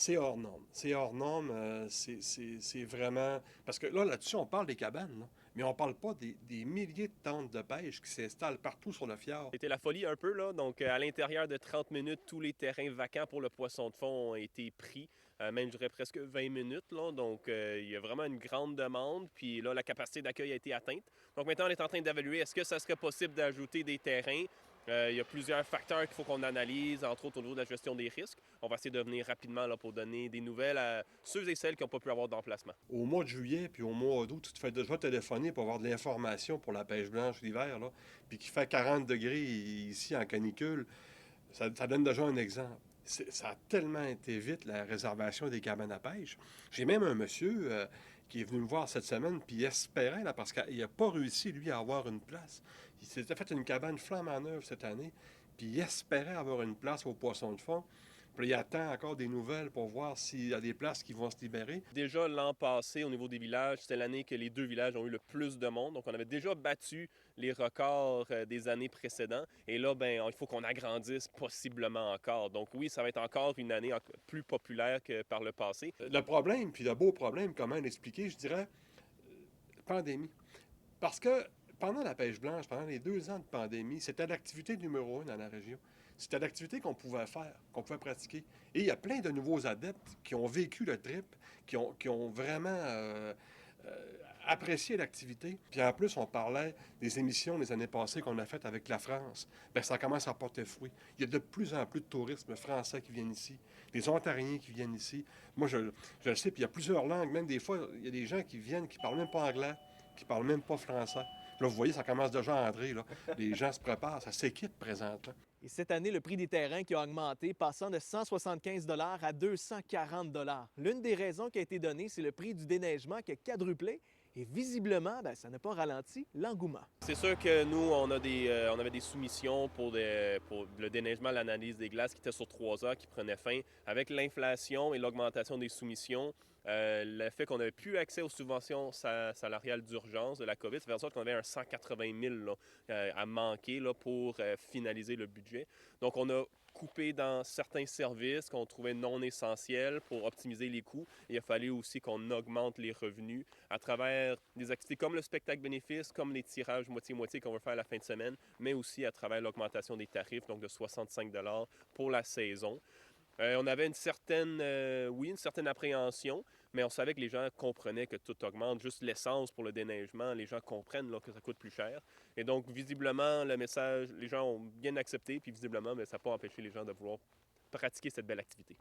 C'est hors norme. C'est hors norme. C'est vraiment. Parce que là-dessus, on parle des cabanes, là, mais on parle pas des milliers de tentes de pêche qui s'installent partout sur le fjord. C'était la folie un peu, là. Donc, à l'intérieur de 30 minutes, tous les terrains vacants pour le poisson de fond ont été pris. Même, je dirais, presque 20 minutes, là. Donc, il y a vraiment une grande demande. Puis là, la capacité d'accueil a été atteinte. Donc, maintenant, on est en train d'évaluer est-ce que ça serait possible d'ajouter des terrains. Il y a plusieurs facteurs qu'il faut qu'on analyse, entre autres au niveau de la gestion des risques. On va essayer de venir rapidement là, pour donner des nouvelles à ceux et celles qui n'ont pas pu avoir d'emplacement. Au mois de juillet, puis au mois d'août, tu te fais déjà téléphoner pour avoir de l'information pour la pêche blanche l'hiver, là, puis qui fait 40 degrés ici en canicule. Ça donne déjà un exemple. Ça a tellement été vite, la réservation des cabanes à pêche. J'ai même un monsieur qui est venu me voir cette semaine, puis il espérait, là, parce qu'il n'a pas réussi, lui, à avoir une place. Il s'était fait une cabane flambant neuve cette année, puis il espérait avoir une place au poisson de fond. Puis il attend encore des nouvelles pour voir s'il y a des places qui vont se libérer. Déjà l'an passé, au niveau des villages, c'était l'année que les deux villages ont eu le plus de monde. Donc, on avait déjà battu les records des années précédentes. Et là, ben, il faut qu'on agrandisse possiblement encore. Donc, oui, ça va être encore une année plus populaire que par le passé. Le problème, puis le beau problème, comment l'expliquer, je dirais, pandémie. Parce que pendant la pêche blanche, pendant les 2 ans de pandémie, c'était l'activité numéro 1 dans la région. C'était l'activité qu'on pouvait faire, qu'on pouvait pratiquer. Et il y a plein de nouveaux adeptes qui ont vécu le trip, qui ont vraiment apprécié l'activité. Puis en plus, on parlait des émissions des années passées qu'on a faites avec la France. Bien, ça commence à porter fruit. Il y a de plus en plus de tourisme français qui viennent ici, des Ontariens qui viennent ici. Moi, je le sais, puis il y a plusieurs langues. Même des fois, il y a des gens qui viennent qui parlent même pas anglais, qui parlent même pas français. Là, vous voyez, ça commence déjà à entrer. Là. Les gens se préparent, ça s'équipe présentement. Et cette année, le prix des terrains qui a augmenté, passant de 175 à 240 L'une des raisons qui a été donnée, c'est le prix du déneigement qui a quadruplé. Et visiblement, ça n'a pas ralenti l'engouement. C'est sûr que nous, on avait des soumissions pour le déneigement, l'analyse des glaces qui était sur 3 heures, qui prenait fin. Avec l'inflation et l'augmentation des soumissions, le fait qu'on n'avait plus accès aux subventions salariales d'urgence de la COVID, ça fait en sorte qu'on avait un 180 000 là, à manquer là, pour finaliser le budget. Donc, on a coupé dans certains services qu'on trouvait non essentiels pour optimiser les coûts. Il a fallu aussi qu'on augmente les revenus à travers des activités comme le spectacle bénéfice, comme les tirages moitié-moitié qu'on va faire à la fin de semaine, mais aussi à travers l'augmentation des tarifs, donc de 65 pour la saison. On avait une certaine appréhension, mais on savait que les gens comprenaient que tout augmente. Juste l'essence pour le déneigement, les gens comprennent là, que ça coûte plus cher. Et donc, visiblement, le message, les gens ont bien accepté, puis visiblement, mais ça n'a pas empêché les gens de vouloir pratiquer cette belle activité.